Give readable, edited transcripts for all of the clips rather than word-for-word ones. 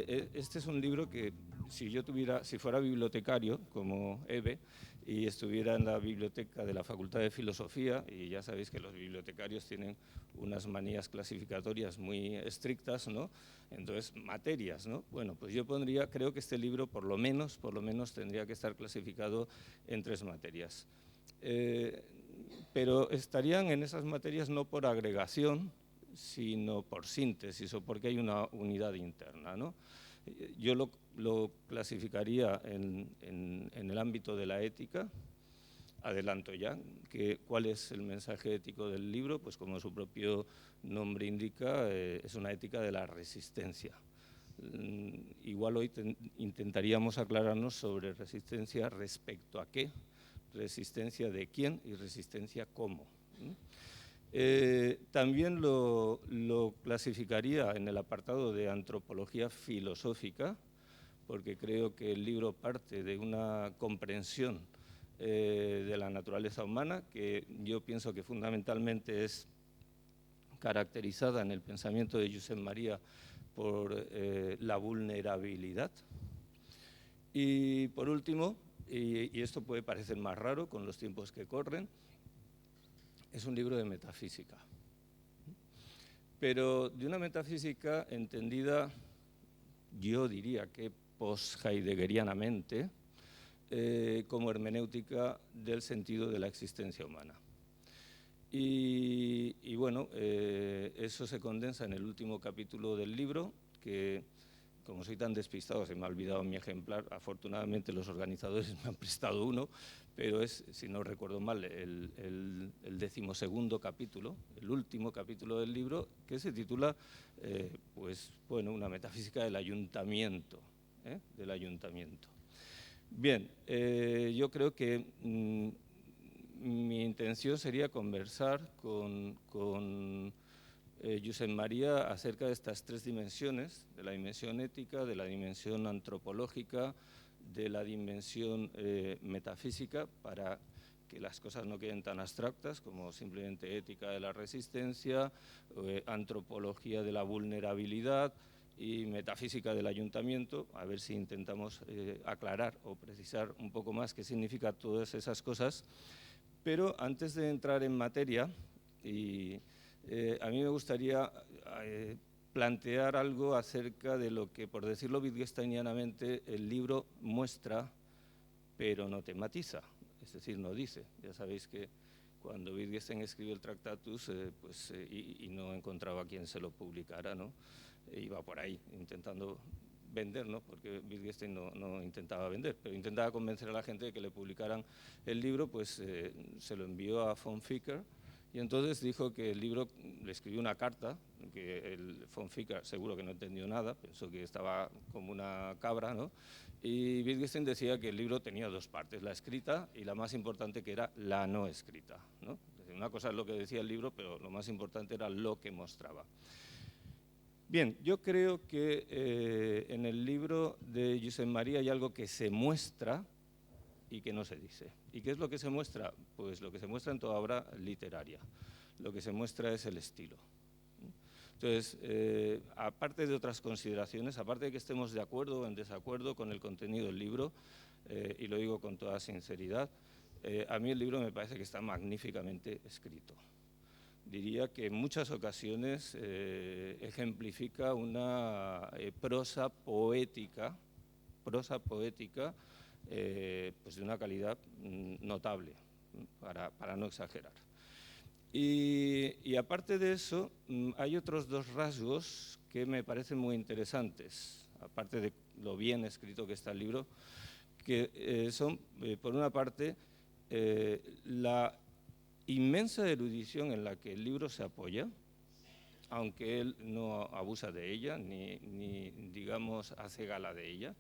este es un libro que si fuera bibliotecario, como Eve, y estuviera en la biblioteca de la Facultad de Filosofía, y ya sabéis que los bibliotecarios tienen unas manías clasificatorias muy estrictas, ¿no? Entonces, materias, ¿no? Bueno, pues yo creo que este libro por lo menos tendría que estar clasificado en 3 materias. Pero estarían en esas materias no por agregación, sino por síntesis o porque hay una unidad interna, ¿no? Yo lo clasificaría en el ámbito de la ética. Adelanto ya, ¿cuál es el mensaje ético del libro? Pues como su propio nombre indica, es una ética de la resistencia. Igual hoy intentaríamos aclararnos sobre resistencia respecto a qué, resistencia de quién y resistencia cómo. También lo clasificaría en el apartado de antropología filosófica, porque creo que el libro parte de una comprensión de la naturaleza humana, que yo pienso que fundamentalmente es caracterizada en el pensamiento de Josep María por la vulnerabilidad. Y por último, y esto puede parecer más raro con los tiempos que corren, es un libro de metafísica, pero de una metafísica entendida, yo diría que post-heideggerianamente, como hermenéutica del sentido de la existencia humana. Y bueno, eso se condensa en el último capítulo del libro, que como soy tan despistado, se me ha olvidado mi ejemplar. Afortunadamente los organizadores me han prestado uno, pero es, si no recuerdo mal, el 12º capítulo, el último capítulo del libro, que se titula, pues bueno, una metafísica del ayuntamiento, del ayuntamiento. Bien, yo creo que mi intención sería conversar con Josep María acerca de estas 3 dimensiones, de la dimensión ética, de la dimensión antropológica, de la dimensión metafísica, para que las cosas no queden tan abstractas como simplemente ética de la resistencia, antropología de la vulnerabilidad y metafísica del ayuntamiento, a ver si intentamos aclarar o precisar un poco más qué significa todas esas cosas. Pero antes de entrar en materia, a mí me gustaría plantear algo acerca de lo que, por decirlo wittgensteinianamente, el libro muestra, pero no tematiza, es decir, no dice. Ya sabéis que cuando Wittgenstein escribió el Tractatus y no encontraba quien se lo publicara, ¿no? Iba por ahí intentando vender, ¿no? Porque Wittgenstein no intentaba vender, pero intentaba convencer a la gente de que le publicaran el libro, pues se lo envió a von Ficker, y entonces dijo que el libro, le escribió una carta, que el von Ficker seguro que no entendió nada, pensó que estaba como una cabra, ¿no? Y Wittgenstein decía que el libro tenía 2 partes, la escrita y la más importante, que era la no escrita, ¿no? Una cosa es lo que decía el libro, pero lo más importante era lo que mostraba. Bien, yo creo que en el libro de Josep María hay algo que se muestra y que no se dice. ¿Y qué es lo que se muestra? Pues lo que se muestra en toda obra literaria. Lo que se muestra es el estilo. Entonces, aparte de otras consideraciones, aparte de que estemos de acuerdo o en desacuerdo con el contenido del libro, y lo digo con toda sinceridad, a mí el libro me parece que está magníficamente escrito. Diría que en muchas ocasiones ejemplifica una prosa poética pues de una calidad notable, para no exagerar. Y aparte de eso, hay otros 2 rasgos que me parecen muy interesantes, aparte de lo bien escrito que está el libro, que son, por una parte, la inmensa erudición en la que el libro se apoya, aunque él no abusa de ella, ni digamos, hace gala de ella,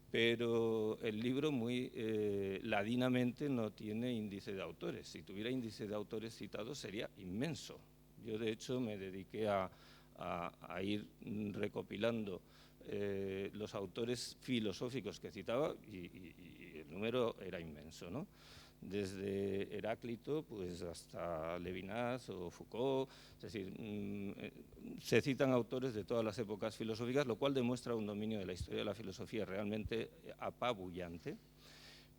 pero el libro muy ladinamente no tiene índice de autores. Si tuviera índice de autores citados sería inmenso. Yo, de hecho, me dediqué a ir recopilando los autores filosóficos que citaba y el número era inmenso, ¿no? desde Heráclito pues hasta Levinas o Foucault, es decir, se citan autores de todas las épocas filosóficas, lo cual demuestra un dominio de la historia de la filosofía realmente apabullante.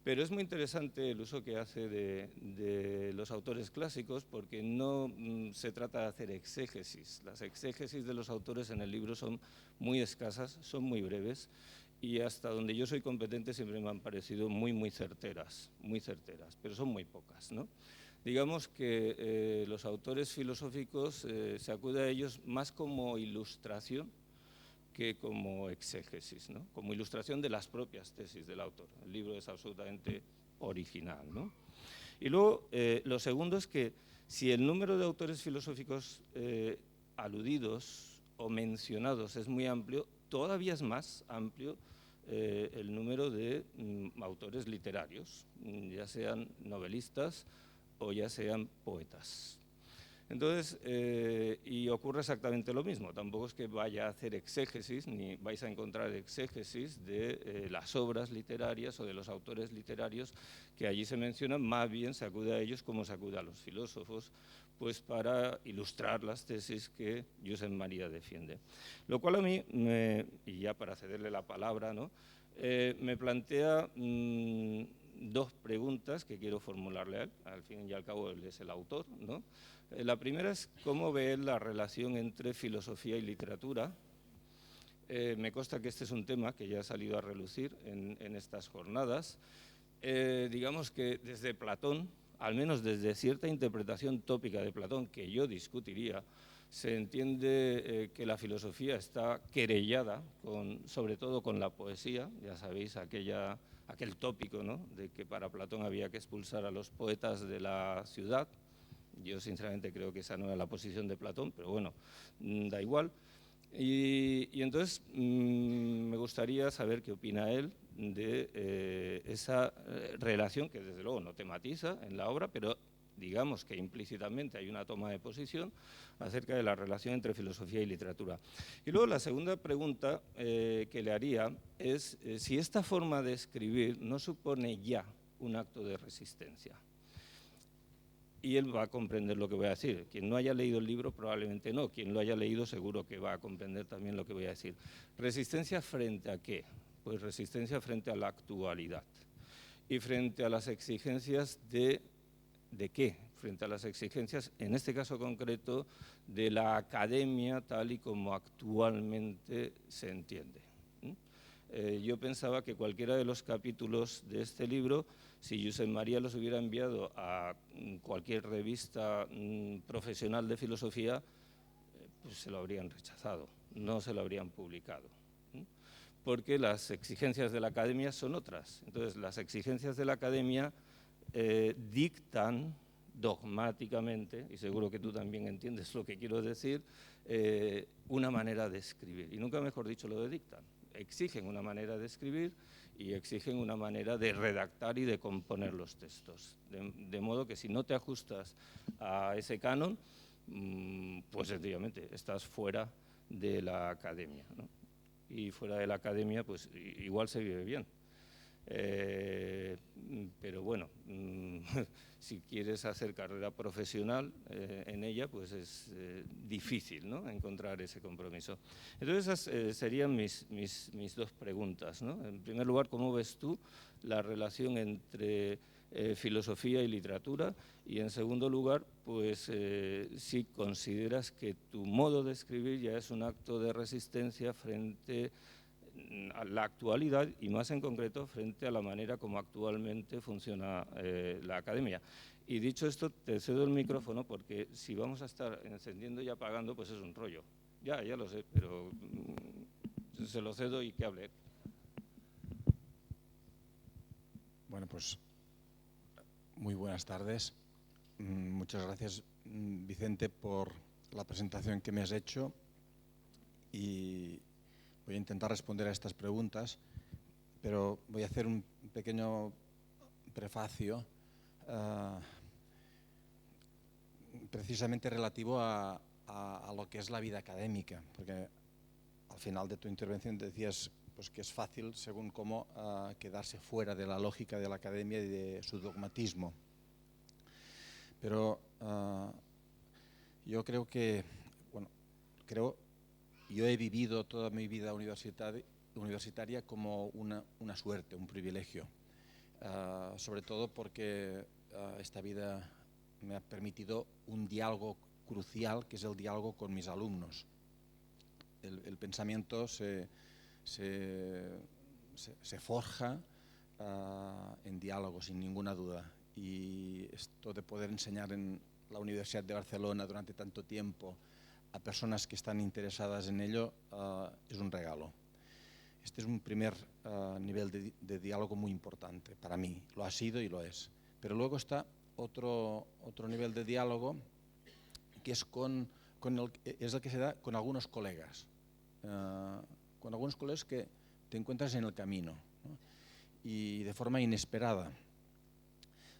Pero es muy interesante el uso que hace de los autores clásicos, porque no se trata de hacer exégesis. Las exégesis de los autores en el libro son muy escasas, son muy breves, y hasta donde yo soy competente siempre me han parecido muy certeras, pero son muy pocas, ¿no? Digamos que los autores filosóficos se acude a ellos más como ilustración que como exégesis, ¿no? Como ilustración de las propias tesis del autor. El libro es absolutamente original, ¿no? Y luego, lo segundo es que si el número de autores filosóficos aludidos o mencionados es muy amplio, todavía es más amplio el número de autores literarios, ya sean novelistas o ya sean poetas. Entonces, y ocurre exactamente lo mismo, tampoco es que vaya a hacer exégesis, ni vais a encontrar exégesis de las obras literarias o de los autores literarios que allí se mencionan, más bien se acude a ellos como se acude a los filósofos, pues para ilustrar las tesis que Josep María defiende. Lo cual a mí, y ya para cederle la palabra, ¿no? Me plantea dos preguntas que quiero formularle a él, al fin y al cabo él es el autor, ¿no? La primera es cómo ve él la relación entre filosofía y literatura. Me consta que este es un tema que ya ha salido a relucir en estas jornadas. Digamos que desde Platón, al menos desde cierta interpretación tópica de Platón, que yo discutiría, se entiende que la filosofía está querellada, sobre todo con la poesía, ya sabéis, aquel tópico, ¿no?, de que para Platón había que expulsar a los poetas de la ciudad. Yo sinceramente creo que esa no era la posición de Platón, pero bueno, da igual. Y entonces me gustaría saber qué opina él de esa relación que desde luego no tematiza en la obra, pero digamos que implícitamente hay una toma de posición acerca de la relación entre filosofía y literatura. Y luego la segunda pregunta que le haría es si esta forma de escribir no supone ya un acto de resistencia. Y él va a comprender lo que voy a decir. Quien no haya leído el libro probablemente no, quien lo haya leído seguro que va a comprender también lo que voy a decir. ¿Resistencia frente a qué? Pues resistencia frente a la actualidad y frente a las exigencias ¿de qué? Frente a las exigencias, en este caso concreto, de la academia tal y como actualmente se entiende. Yo pensaba que cualquiera de los capítulos de este libro, si Josep María los hubiera enviado a cualquier revista profesional de filosofía, pues se lo habrían rechazado, no se lo habrían publicado. Porque las exigencias de la academia son otras. Entonces, las exigencias de la academia dictan dogmáticamente, y seguro que tú también entiendes lo que quiero decir, una manera de escribir. Y nunca mejor dicho lo de dictan. Exigen una manera de escribir y exigen una manera de redactar y de componer los textos. De modo que si no te ajustas a ese canon, pues sencillamente estás fuera de la academia, ¿no? Y fuera de la academia, pues igual se vive bien. Pero bueno, si quieres hacer carrera profesional en ella, pues es difícil, ¿no?, encontrar ese compromiso. Entonces esas serían mis dos preguntas, ¿no? En primer lugar, ¿cómo ves tú la relación entre filosofía y literatura? Y en segundo lugar, pues si consideras que tu modo de escribir ya es un acto de resistencia frente a la actualidad y más en concreto frente a la manera como actualmente funciona la academia. Y dicho esto, te cedo el micrófono porque si vamos a estar encendiendo y apagando, pues es un rollo. Ya lo sé, pero se lo cedo y que hable. Bueno, pues muy buenas tardes. Muchas gracias, Vicente, por la presentación que me has hecho y voy a intentar responder a estas preguntas, pero voy a hacer un pequeño prefacio precisamente relativo a lo que es la vida académica, porque al final de tu intervención decías pues que es fácil, según cómo, quedarse fuera de la lógica de la academia y de su dogmatismo. Pero yo creo que, bueno, yo he vivido toda mi vida universitaria como una suerte, un privilegio, sobre todo porque esta vida me ha permitido un diálogo crucial, que es el diálogo con mis alumnos. El pensamiento se forja en diálogo, sin ninguna duda. Y esto de poder enseñar en la Universidad de Barcelona durante tanto tiempo a personas que están interesadas en ello es un regalo. Este es un primer nivel de diálogo muy importante para mí, lo ha sido y lo es. Pero luego está otro nivel de diálogo que es el que se da con algunos colegas, que te encuentras en el camino, ¿no? Y de forma inesperada.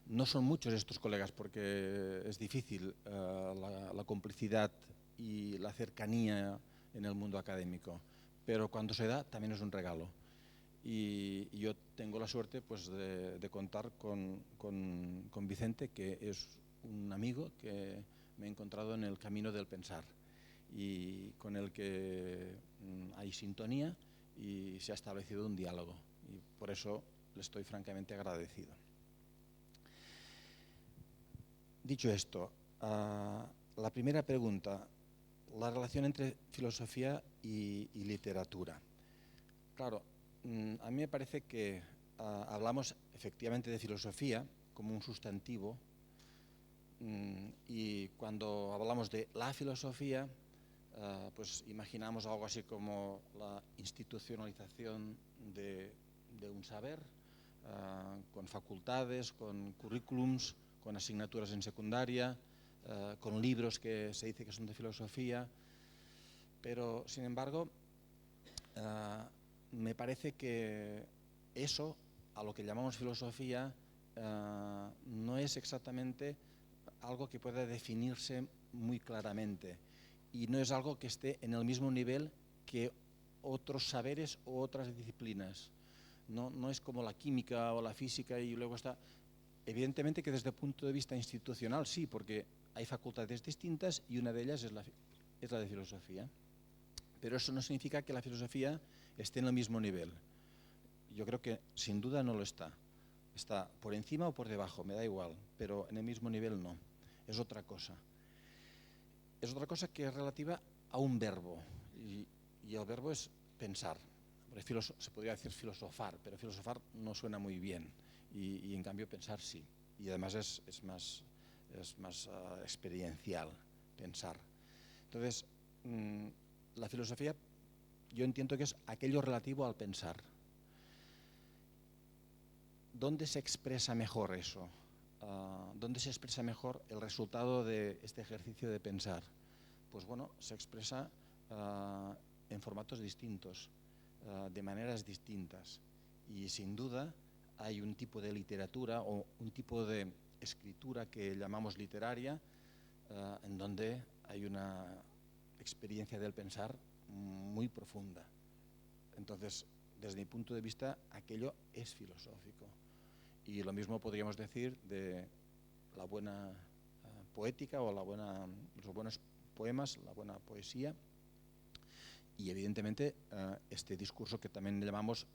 No son muchos estos colegas porque es difícil la complicidad y la cercanía en el mundo académico, pero cuando se da también es un regalo. Y yo tengo la suerte, pues, de contar con Vicente, que es un amigo que me he encontrado en el camino del pensar y con el que hay sintonía y se ha establecido un diálogo, y por eso le estoy francamente agradecido. Dicho esto, la primera pregunta, la relación entre filosofía y literatura. Claro, a mí me parece que hablamos efectivamente de filosofía como un sustantivo, y cuando hablamos de la filosofía, pues imaginamos algo así como la institucionalización de un saber, con facultades, con currículums, con asignaturas en secundaria, con libros que se dice que son de filosofía, pero sin embargo me parece que eso, a lo que llamamos filosofía, no es exactamente algo que pueda definirse muy claramente, y no es algo que esté en el mismo nivel que otros saberes o otras disciplinas. No es como la química o la física, y luego está, evidentemente que desde el punto de vista institucional sí, porque hay facultades distintas y una de ellas es la de filosofía, pero eso no significa que la filosofía esté en el mismo nivel. Yo creo que sin duda no lo está. Está por encima o por debajo, me da igual, pero en el mismo nivel no. Es otra cosa. Es otra cosa que es relativa a un verbo, y el verbo es pensar. Se podría decir filosofar, pero filosofar no suena muy bien, y en cambio pensar sí. Y además es más experiencial pensar. Entonces, la filosofía, yo entiendo que es aquello relativo al pensar. ¿Dónde se expresa mejor eso? ¿Dónde se expresa mejor el resultado de este ejercicio de pensar? Pues bueno, se expresa en formatos distintos, de maneras distintas, y sin duda hay un tipo de literatura o un tipo de escritura que llamamos literaria, en donde hay una experiencia del pensar muy profunda. Entonces, desde mi punto de vista, aquello es filosófico. Y lo mismo podríamos decir de la buena poética o los buenos poemas, la buena poesía, y evidentemente este discurso que también llamamos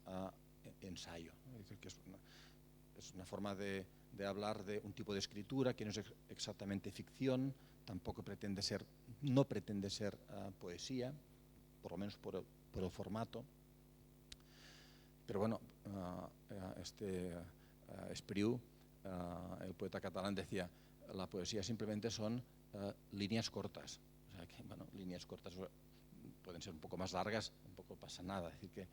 ensayo. Es decir, que es una forma de hablar de un tipo de escritura que no es exactamente ficción, tampoco no pretende ser poesía, por lo menos por el formato. Pero bueno, Espriu, el poeta catalán, decía: la poesía simplemente son líneas cortas. O sea que, bueno, líneas cortas pueden ser un poco más largas, tampoco pasa nada. Es decir, que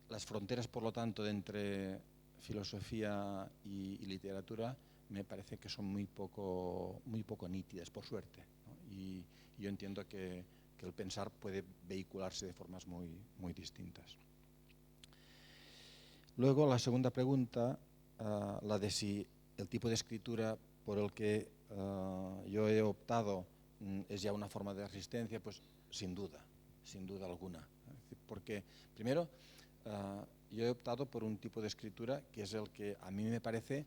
las fronteras, por lo tanto, entre filosofía y literatura me parece que son muy poco nítidas, por suerte, ¿no? Y yo entiendo que el pensar puede vehicularse de formas muy distintas. Luego, la segunda pregunta, la de si el tipo de escritura por el que yo he optado es ya una forma de resistencia, pues sin duda alguna. porque primero yo he optado por un tipo de escritura que es el que a mí me parece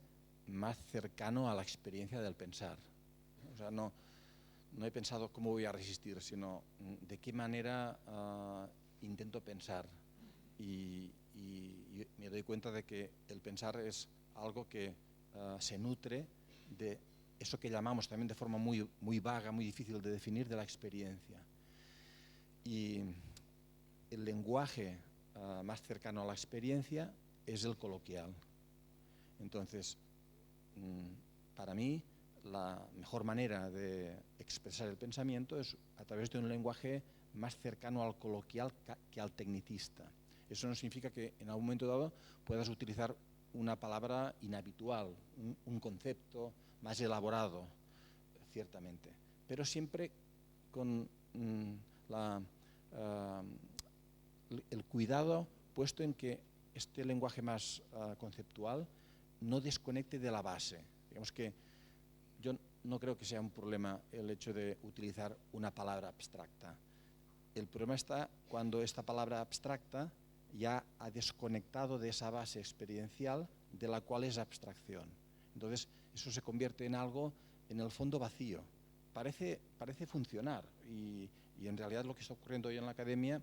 más cercano a la experiencia del pensar. O sea, no he pensado cómo voy a resistir, sino de qué manera intento pensar. Y me doy cuenta de que el pensar es algo que se nutre de eso que llamamos también de forma muy, muy vaga, muy difícil de definir, de la experiencia. Y el lenguaje más cercano a la experiencia es el coloquial. Entonces, para mí, la mejor manera de expresar el pensamiento es a través de un lenguaje más cercano al coloquial que al tecnicista. Eso no significa que en algún momento dado puedas utilizar una palabra inhabitual, un concepto más elaborado, ciertamente, pero siempre con el cuidado puesto en que este lenguaje más conceptual no desconecte de la base. Digamos que yo no creo que sea un problema el hecho de utilizar una palabra abstracta. El problema está cuando esta palabra abstracta ya ha desconectado de esa base experiencial de la cual es abstracción. Entonces, eso se convierte en algo, en el fondo, vacío. Parece funcionar y en realidad lo que está ocurriendo hoy en la academia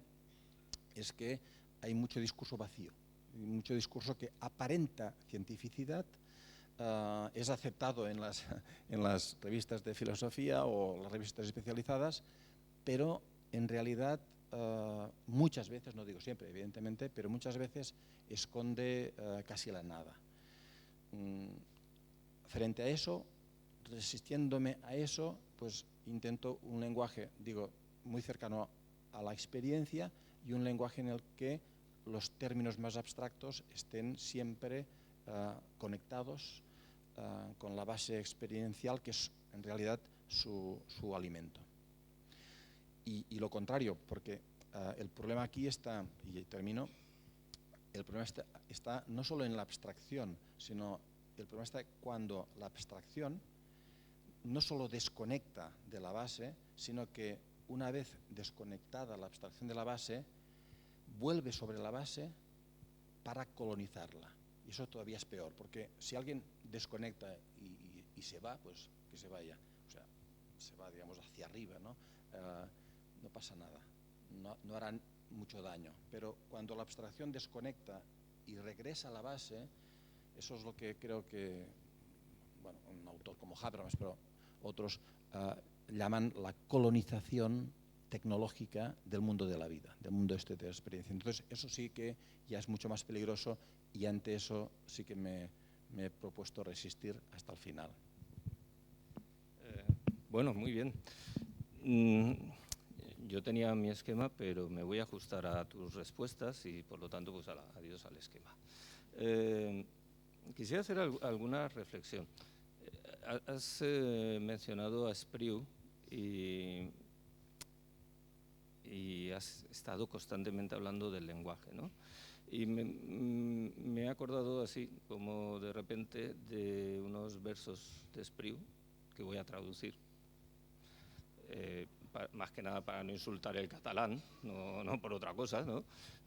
es que hay mucho discurso vacío, mucho discurso que aparenta cientificidad, es aceptado en las revistas de filosofía o las revistas especializadas, pero en realidad muchas veces, no digo siempre evidentemente, pero muchas veces esconde casi la nada. Frente a eso, resistiéndome a eso, pues intento un lenguaje, digo, muy cercano a la experiencia y un lenguaje en el que los términos más abstractos estén siempre conectados con la base experiencial, que es en realidad su alimento. Y lo contrario, porque el problema aquí está, y termino, el problema está no solo en la abstracción, sino el problema está cuando la abstracción no solo desconecta de la base, sino que una vez desconectada la abstracción de la base, vuelve sobre la base para colonizarla. Y eso todavía es peor, porque si alguien desconecta y se va, pues que se vaya. O sea, se va, digamos, hacia arriba, ¿no? No pasa nada, no harán mucho daño. Pero cuando la abstracción desconecta y regresa a la base, eso es lo que creo que, bueno, un autor como Habermas, pero otros llaman la colonización tecnológica del mundo de la vida, del mundo de la experiencia. Entonces, eso sí que ya es mucho más peligroso y ante eso sí que me he propuesto resistir hasta el final. Bueno, muy bien. Yo tenía mi esquema, pero me voy a ajustar a tus respuestas y, por lo tanto, pues adiós al esquema. Quisiera hacer alguna reflexión. Has mencionado a Spriu y has estado constantemente hablando del lenguaje, ¿no? Y me he acordado así, como de repente, de unos versos de Spriu que voy a traducir. Más que nada para no insultar el catalán, no por otra cosa, ¿no?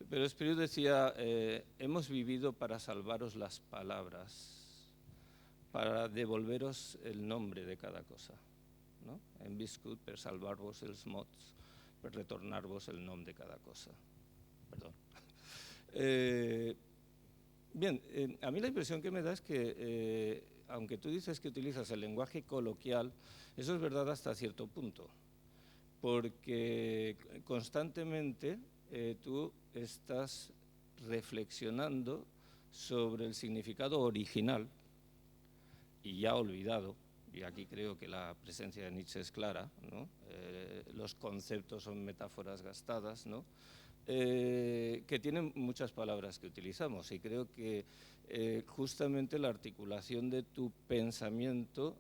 Pero Spriu decía, hemos vivido para salvaros las palabras, para devolveros el nombre de cada cosa, no? Hem viscut per salvar-vos els mots, per retornar-vos el nom de cada cosa. Perdón. Bien, a mí la impresión que me da es que, aunque tú dices que utilizas el lenguaje coloquial, eso es verdad hasta cierto punto, porque constantemente tú estás reflexionando sobre el significado original y ya olvidado, y aquí creo que la presencia de Nietzsche es clara, ¿no? Los conceptos son metáforas gastadas, ¿no? Que tienen muchas palabras que utilizamos, y creo que justamente la articulación de tu pensamiento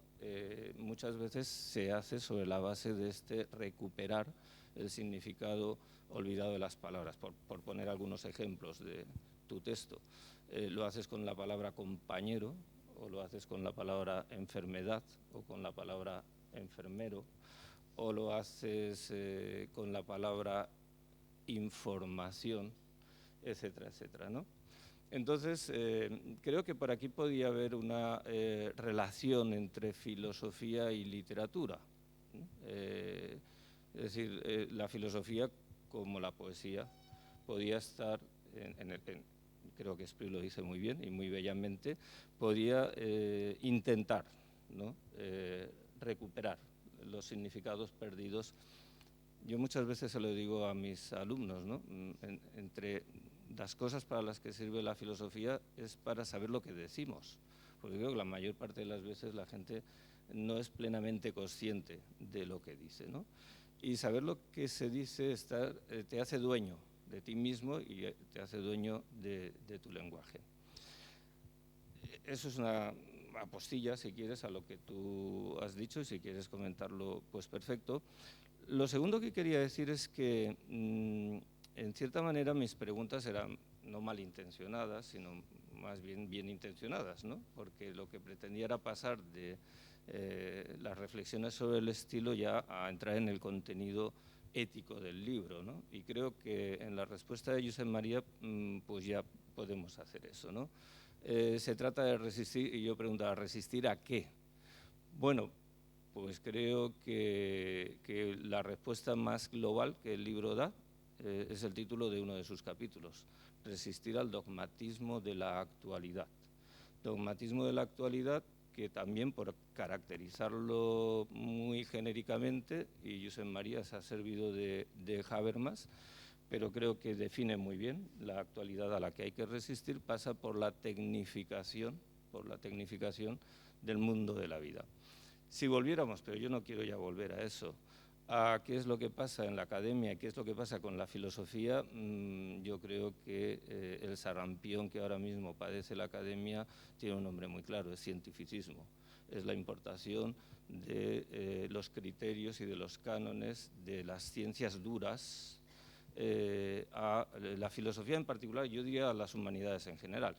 muchas veces se hace sobre la base de recuperar el significado olvidado de las palabras. Por poner algunos ejemplos de tu texto, lo haces con la palabra compañero, o lo haces con la palabra enfermedad, o con la palabra enfermero, o lo haces con la palabra información, etcétera, etcétera, ¿no? Entonces, creo que por aquí podía haber una relación entre filosofía y literatura. Es decir, la filosofía, como la poesía, podía estar, creo que Espriu lo dice muy bien y muy bellamente, podía intentar, ¿no? Recuperar los significados perdidos. Yo muchas veces se lo digo a mis alumnos, ¿no? Entre las cosas para las que sirve la filosofía es para saber lo que decimos, porque creo que la mayor parte de las veces la gente no es plenamente consciente de lo que dice, ¿no? Y saber lo que se dice te hace dueño de ti mismo y te hace dueño de tu lenguaje. Eso es una apostilla, si quieres, a lo que tú has dicho, y si quieres comentarlo, pues perfecto. Lo segundo que quería decir es que, en cierta manera, mis preguntas eran no malintencionadas, sino más bien intencionadas, ¿no? Porque lo que pretendía era pasar de las reflexiones sobre el estilo ya a entrar en el contenido ético del libro, ¿no? Y creo que en la respuesta de Josep María, pues ya podemos hacer eso, ¿no? Se trata de resistir, y yo preguntaba, ¿resistir a qué? Bueno, pues creo que la respuesta más global que el libro da es el título de uno de sus capítulos, Resistir al dogmatismo de la actualidad. Dogmatismo de la actualidad que también, por caracterizarlo muy genéricamente, y Josep María se ha servido de Habermas, pero creo que define muy bien la actualidad a la que hay que resistir, pasa por la tecnificación del mundo de la vida. Si volviéramos, pero yo no quiero ya volver a eso, a qué es lo que pasa en la academia, qué es lo que pasa con la filosofía, yo creo que el sarampión que ahora mismo padece la academia tiene un nombre muy claro, es cientificismo. Es la importación de los criterios y de los cánones de las ciencias duras a la filosofía en particular, yo diría a las humanidades en general.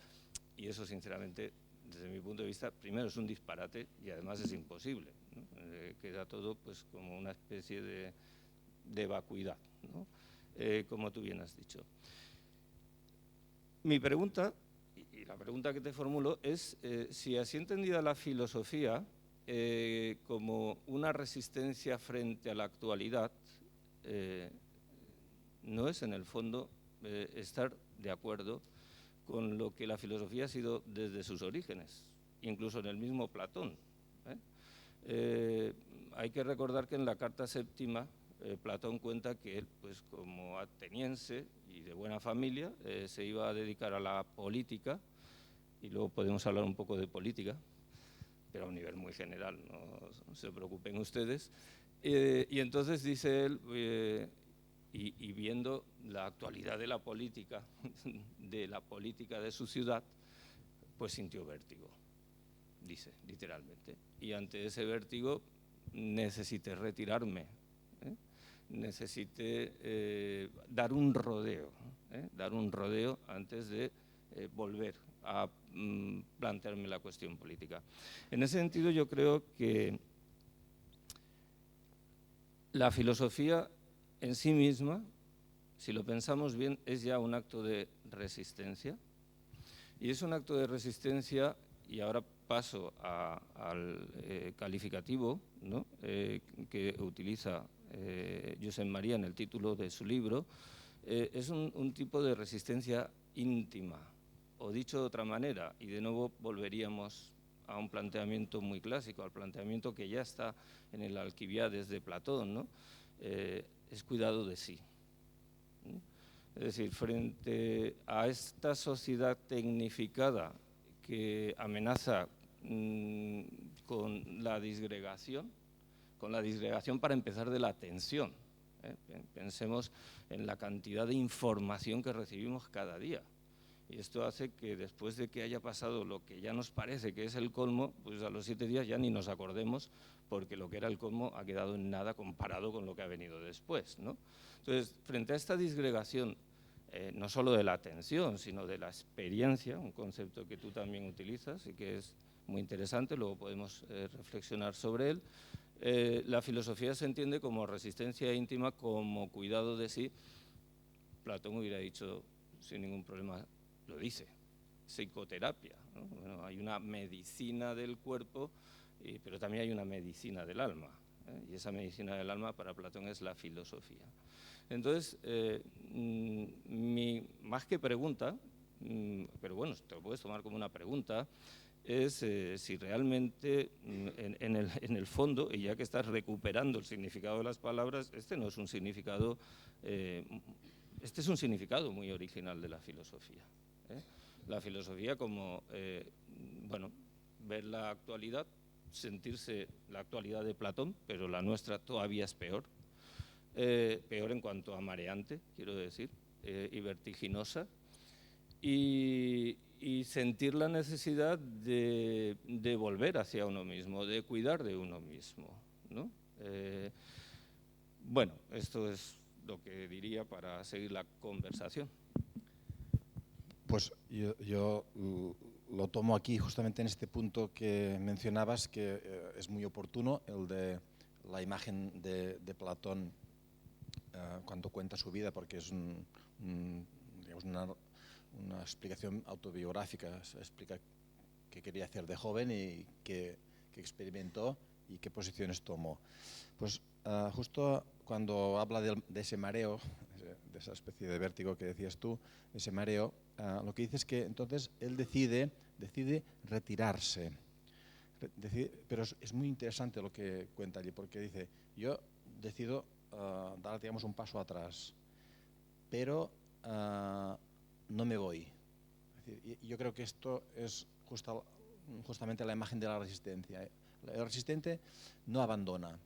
Y eso, sinceramente, desde mi punto de vista, primero es un disparate y además es imposible, ¿no? Queda todo pues como una especie de vacuidad, ¿no? Como tú bien has dicho. Mi pregunta, y la pregunta que te formulo, es si así entendida la filosofía como una resistencia frente a la actualidad, no es en el fondo estar de acuerdo con lo que la filosofía ha sido desde sus orígenes, incluso en el mismo Platón. Hay que recordar que en la Carta Séptima Platón cuenta que él, pues como ateniense y de buena familia, se iba a dedicar a la política, y luego podemos hablar un poco de política, pero a un nivel muy general, no se preocupen ustedes. Y entonces dice él, y viendo la actualidad de la política de su ciudad, pues sintió vértigo, dice literalmente. Y ante ese vértigo necesité retirarme, necesité dar un rodeo antes de volver a plantearme la cuestión política. En ese sentido, yo creo que la filosofía en sí misma, si lo pensamos bien, es ya un acto de resistencia. Y es un acto de resistencia, y ahora paso al calificativo, ¿no? Que utiliza Josep María en el título de su libro. Es un tipo de resistencia íntima, o dicho de otra manera, y de nuevo volveríamos a un planteamiento muy clásico, al planteamiento que ya está en el Alquibiades de Platón, ¿no? Es cuidado de sí. Es decir, frente a esta sociedad tecnificada que amenaza con la disgregación para empezar de la atención. Pensemos en la cantidad de información que recibimos cada día. Y esto hace que después de que haya pasado lo que ya nos parece que es el colmo, pues a los 7 días ya ni nos acordemos, porque lo que era el colmo ha quedado en nada comparado con lo que ha venido después, ¿no? Entonces, frente a esta disgregación, no solo de la atención, sino de la experiencia, un concepto que tú también utilizas y que es muy interesante, luego podemos reflexionar sobre él, la filosofía se entiende como resistencia íntima, como cuidado de sí, Platón hubiera dicho sin ningún problema, lo dice, psicoterapia, ¿no? Bueno, hay una medicina del cuerpo, pero también hay una medicina del alma, y esa medicina del alma para Platón es la filosofía. Entonces, más que pregunta, pero bueno, te lo puedes tomar como una pregunta, es si realmente en el fondo, y ya que estás recuperando el significado de las palabras, este no es un significado, este es un significado muy original de la filosofía. La filosofía como, bueno, ver la actualidad, sentirse la actualidad de Platón, pero la nuestra todavía es peor. Peor en cuanto a mareante, quiero decir, y vertiginosa, y sentir la necesidad de volver hacia uno mismo, de cuidar de uno mismo, ¿no? Bueno, esto es lo que diría para seguir la conversación. Pues yo lo tomo aquí justamente en este punto que mencionabas, que es muy oportuno, el de la imagen de Platón cuando cuenta su vida, porque es digamos una explicación autobiográfica. Se explica qué quería hacer de joven y qué experimentó y qué posiciones tomó. Pues justo cuando habla de ese mareo, de esa especie de vértigo que decías tú, ese mareo, lo que dice es que entonces él decide retirarse. Pero es muy interesante lo que cuenta allí, porque dice, yo decido dar, digamos, un paso atrás, pero no me voy. Es decir, yo creo que esto es justamente la imagen de la resistencia. El resistente no abandona,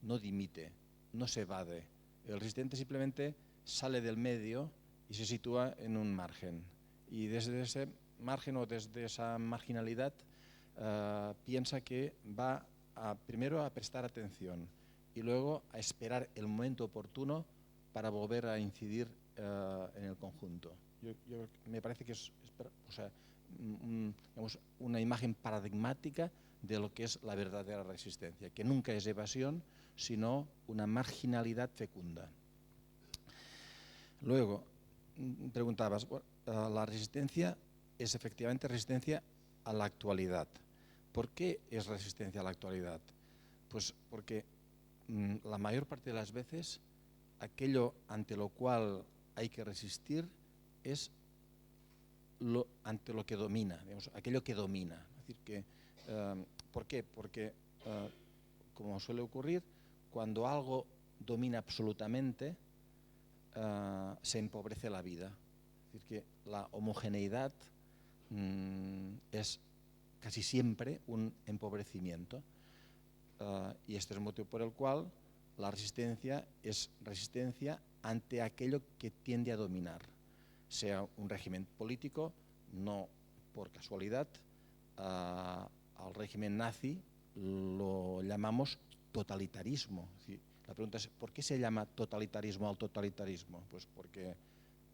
no dimite, no se evade. El resistente simplemente sale del medio y se sitúa en un margen. Y desde ese margen o desde esa marginalidad piensa que va primero a prestar atención y luego a esperar el momento oportuno para volver a incidir en el conjunto. Me parece que es digamos, una imagen paradigmática de lo que es la verdadera resistencia, que nunca es evasión, sino una marginalidad fecunda. Luego, preguntabas, la resistencia es efectivamente resistencia a la actualidad. ¿Por qué es resistencia a la actualidad? Pues porque la mayor parte de las veces aquello ante lo cual hay que resistir es ante lo que domina, digamos, aquello que domina. Es decir, que, ¿por qué? Porque, como suele ocurrir, cuando algo domina absolutamente, se empobrece la vida. Es decir, que la homogeneidad es casi siempre un empobrecimiento. Y este es el motivo por el cual la resistencia es resistencia ante aquello que tiende a dominar, sea un régimen político. No por casualidad al régimen nazi lo llamamos totalitarismo. Es decir, la pregunta es, ¿por qué se llama totalitarismo al totalitarismo? Pues porque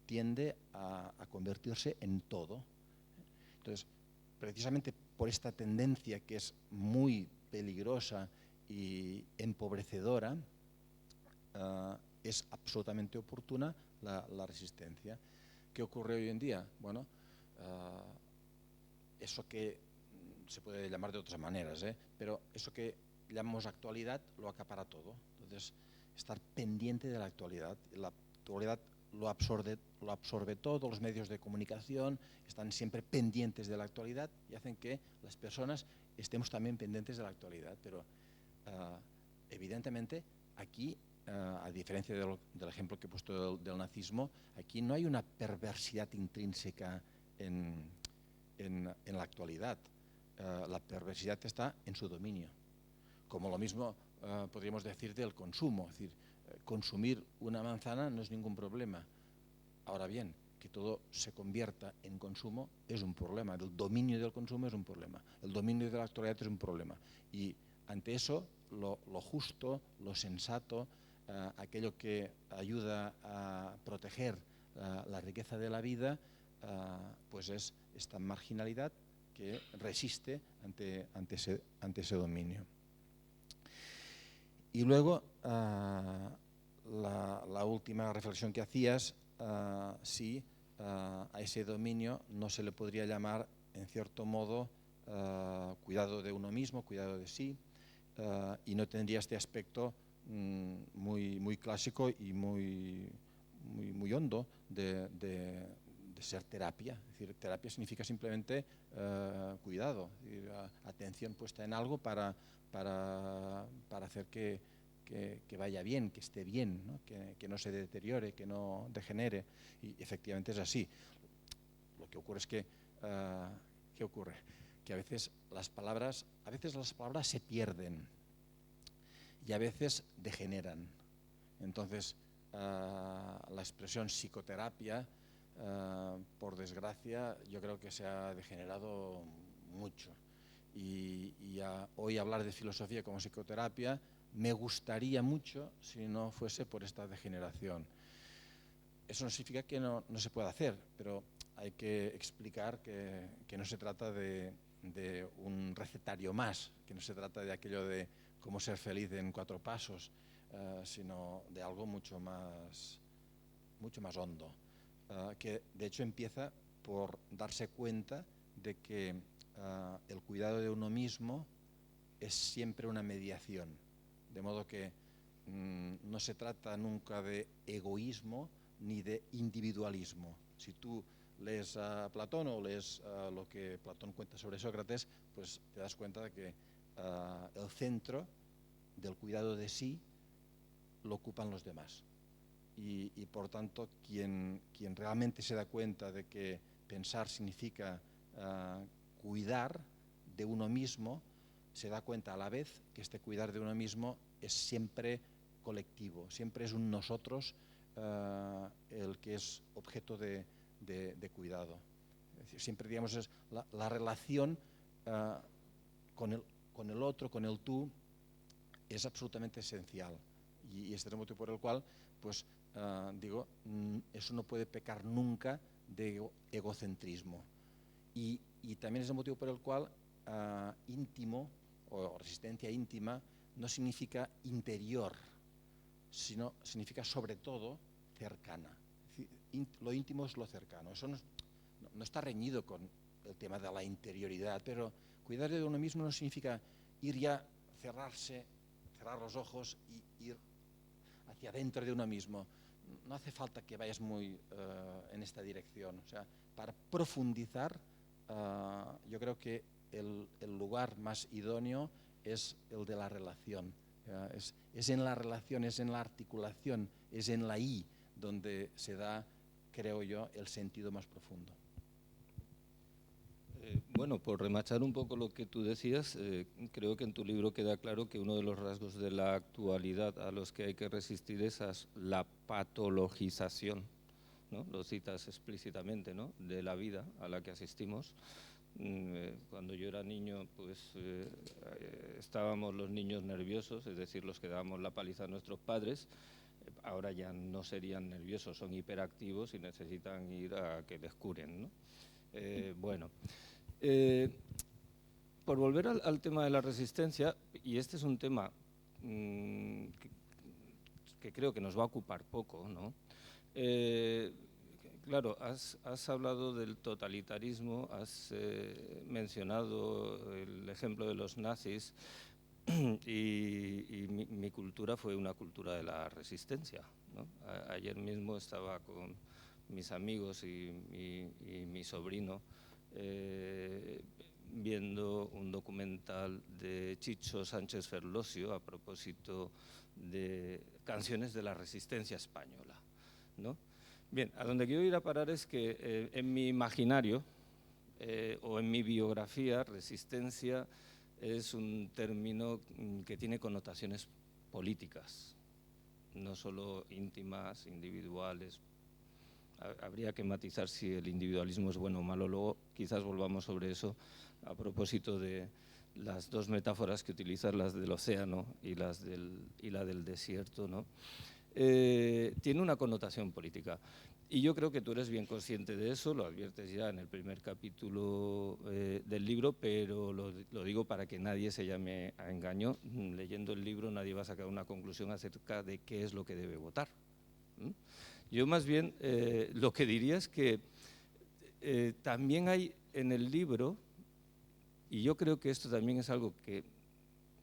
tiende a convertirse en todo. Entonces, precisamente por esta tendencia que es muy peligrosa y empobrecedora, es absolutamente oportuna la resistencia. ¿Qué ocurre hoy en día? Bueno, eso que se puede llamar de otras maneras, pero eso que llamamos actualidad lo acapara todo. Entonces, estar pendiente de la actualidad lo absorbe todo, los medios de comunicación están siempre pendientes de la actualidad y hacen que las personas estemos también pendientes de la actualidad. Pero evidentemente aquí, a diferencia del ejemplo que he puesto del nazismo, aquí no hay una perversidad intrínseca en la actualidad. La perversidad está en su dominio. Como lo mismo podríamos decir del consumo. Es decir, consumir una manzana no es ningún problema. Ahora bien, que todo se convierta en consumo es un problema. El dominio del consumo es un problema. El dominio de la actualidad es un problema. Y ante eso, lo justo, lo sensato, aquello que ayuda a proteger la riqueza de la vida, pues es esta marginalidad que resiste ante ese dominio. Y luego, la última reflexión que hacías si a ese dominio no se le podría llamar, en cierto modo, cuidado de uno mismo, cuidado de sí, y no tendría este aspecto muy clásico y muy hondo de ser terapia. Es decir, terapia significa simplemente cuidado, es decir, atención puesta en algo para hacer que vaya bien, que esté bien, ¿no? Que no se deteriore, que no degenere. Y efectivamente es así. Lo que ocurre es que, ¿qué ocurre? Que a veces las palabras se pierden y a veces degeneran. Entonces, la expresión psicoterapia, por desgracia, yo creo que se ha degenerado mucho. Y hoy hablar de filosofía como psicoterapia me gustaría mucho si no fuese por esta degeneración. Eso no significa que no se pueda hacer, pero hay que explicar que no se trata de un recetario más, que no se trata de aquello de cómo ser feliz en 4 pasos, sino de algo mucho más hondo, que de hecho empieza por darse cuenta de que el cuidado de uno mismo es siempre una mediación, de modo que no se trata nunca de egoísmo ni de individualismo. Si tú lees a Platón o lees lo que Platón cuenta sobre Sócrates, pues te das cuenta de que el centro del cuidado de sí lo ocupan los demás. Y por tanto, quien realmente se da cuenta de que pensar significa cuidar de uno mismo, se da cuenta a la vez que este cuidar de uno mismo es siempre colectivo, siempre es un nosotros el que es objeto de cuidado. Es decir, siempre, digamos, es la relación con el otro, con el tú, es absolutamente esencial. Y este es el motivo por el cual, pues, eso no puede pecar nunca de egocentrismo. Y también es el motivo por el cual íntimo o resistencia íntima no significa interior, sino significa sobre todo cercana. Lo íntimo es lo cercano. Eso no está reñido con el tema de la interioridad, pero cuidar de uno mismo no significa ir ya, cerrar los ojos y ir hacia adentro de uno mismo. No hace falta que vayas muy en esta dirección. O sea, para profundizar, yo creo que el lugar más idóneo es el de la relación. Es en la relación, es en la articulación, es en la I donde se da, creo yo, el sentido más profundo. Bueno, por remachar un poco lo que tú decías, creo que en tu libro queda claro que uno de los rasgos de la actualidad a los que hay que resistir es la patologización, ¿no? Lo citas explícitamente, ¿no?, de la vida a la que asistimos. Cuando yo era niño, pues estábamos los niños nerviosos, es decir, los que dábamos la paliza a nuestros padres. Ahora ya no serían nerviosos, son hiperactivos y necesitan ir a que les curen, ¿no? Bueno, por volver al tema de la resistencia, y este es un tema que creo que nos va a ocupar poco, ¿no? Claro, has hablado del totalitarismo, has mencionado el ejemplo de los nazis y mi cultura fue una cultura de la resistencia, ¿no? Ayer mismo estaba con mis amigos y mi sobrino viendo un documental de Chicho Sánchez Ferlosio a propósito de canciones de la resistencia española, ¿no? Bien, a donde quiero ir a parar es que en mi imaginario o en mi biografía, resistencia es un término que tiene connotaciones políticas, no solo íntimas, individuales. Habría que matizar si el individualismo es bueno o malo, luego quizás volvamos sobre eso a propósito de las dos metáforas que utilizas, las del océano y la del desierto, ¿no? Tiene una connotación política. Y yo creo que tú eres bien consciente de eso, lo adviertes ya en el primer capítulo del libro, pero lo digo para que nadie se llame a engaño. Leyendo el libro nadie va a sacar una conclusión acerca de qué es lo que debe votar. Yo más bien lo que diría es que también hay en el libro, y yo creo que esto también es algo que,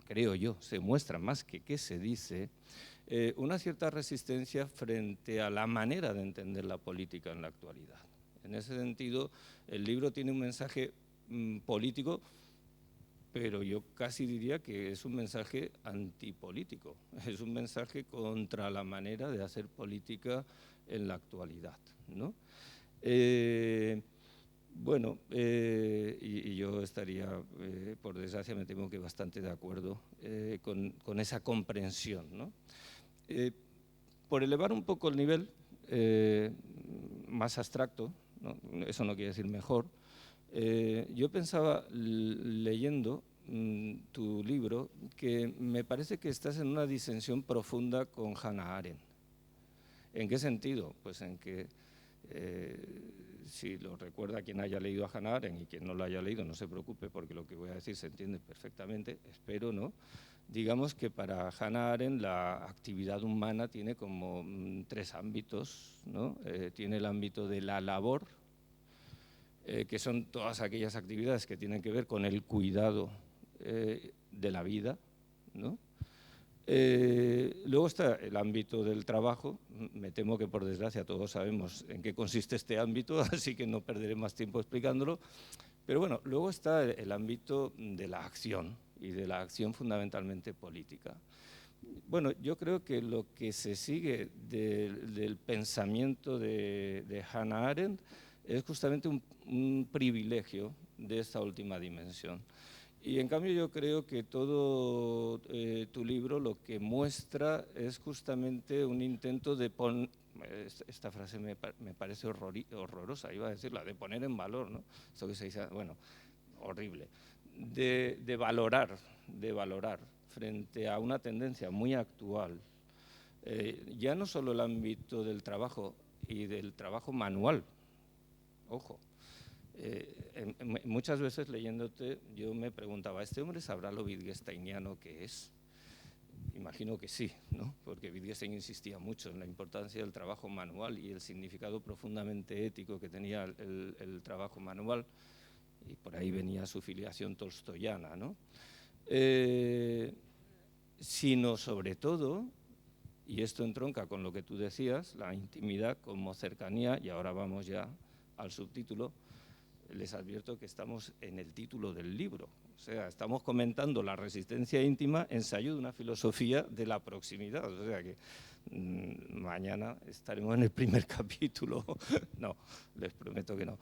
creo yo, se muestra más que se dice, una cierta resistencia frente a la manera de entender la política en la actualidad. En ese sentido, el libro tiene un mensaje político, pero yo casi diría que es un mensaje antipolítico, es un mensaje contra la manera de hacer política en la actualidad, ¿no? Bueno, y yo estaría, por desgracia me temo que bastante de acuerdo con esa comprensión, ¿no? Por elevar un poco el nivel más abstracto, ¿no? Eso no quiere decir mejor, yo pensaba leyendo tu libro que me parece que estás en una disensión profunda con Hannah Arendt. ¿En qué sentido? Pues en que si lo recuerda quien haya leído a Hannah Arendt y quien no lo haya leído, no se preocupe porque lo que voy a decir se entiende perfectamente, espero, ¿no? Digamos que para Hannah Arendt la actividad humana tiene como tres ámbitos, ¿no? Tiene el ámbito de la labor, que son todas aquellas actividades que tienen que ver con el cuidado de la vida, ¿no? Luego está el ámbito del trabajo. Me temo que por desgracia todos sabemos en qué consiste este ámbito, así que no perderé más tiempo explicándolo. Pero bueno, luego está el ámbito de la acción, y de la acción fundamentalmente política. Bueno, yo creo que lo que se sigue del pensamiento de Hannah Arendt es justamente un privilegio de esta última dimensión. Y en cambio yo creo que todo tu libro lo que muestra es justamente un intento de poner, esta frase me parece horrorosa, iba a decirla, de poner en valor, ¿no? Esto que se dice, bueno, horrible, de valorar frente a una tendencia muy actual, ya no solo el ámbito del trabajo y del trabajo manual, ojo, muchas veces leyéndote yo me preguntaba, ¿este hombre sabrá lo wittgensteiniano que es? Imagino que sí, ¿no? Porque Wittgenstein insistía mucho en la importancia del trabajo manual y el significado profundamente ético que tenía el trabajo manual, y por ahí venía su filiación tolstoyana, ¿no? Sino sobre todo, y esto entronca con lo que tú decías, la intimidad como cercanía, y ahora vamos ya al subtítulo. Les advierto que estamos en el título del libro, o sea, estamos comentando la resistencia íntima, ensayo de una filosofía de la proximidad, o sea que mañana estaremos en el primer capítulo, no, les prometo que no.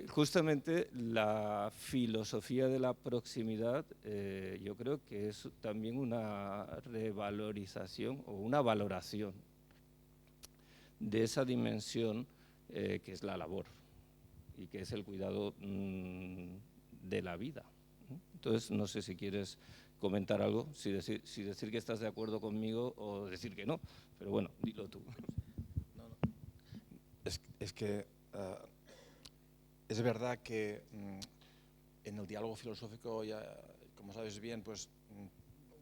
Justamente la filosofía de la proximidad yo creo que es también una revalorización o una valoración de esa dimensión que es la labor y que es el cuidado de la vida. Entonces, no sé si quieres comentar algo, si decir que estás de acuerdo conmigo o decir que no, pero bueno, dilo tú. No. Es que es verdad que en el diálogo filosófico, ya, como sabes bien, pues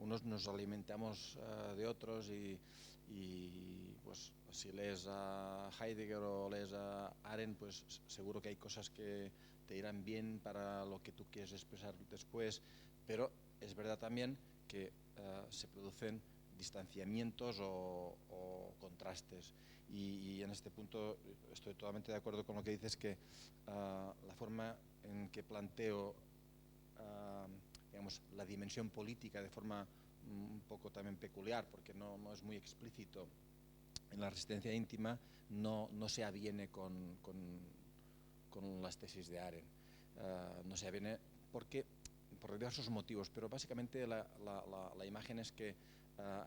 unos nos alimentamos de otros y pues si lees a Heidegger o lees a Arendt, pues seguro que hay cosas que te irán bien para lo que tú quieres expresar después, pero es verdad también que se producen distanciamientos o contrastes, y en este punto estoy totalmente de acuerdo con lo que dices, que la forma en que planteo digamos, la dimensión política de forma un poco también peculiar, porque no es muy explícito en la resistencia íntima, no se aviene con las tesis de Arendt. No se aviene por diversos motivos, pero básicamente la imagen es que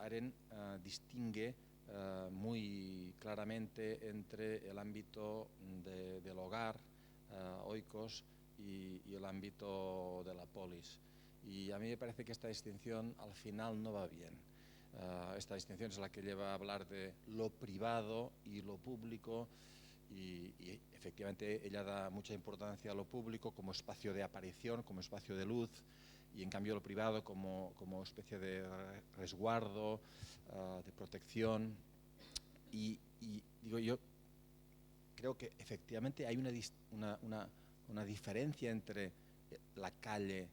Arendt distingue muy claramente entre el ámbito del hogar, oikos, y el ámbito de la polis. Y a mí me parece que esta distinción al final no va bien. Esta distinción es la que lleva a hablar de lo privado y lo público, y efectivamente ella da mucha importancia a lo público como espacio de aparición, como espacio de luz, y en cambio lo privado como especie de resguardo, de protección. Y digo, yo creo que efectivamente hay una diferencia entre la calle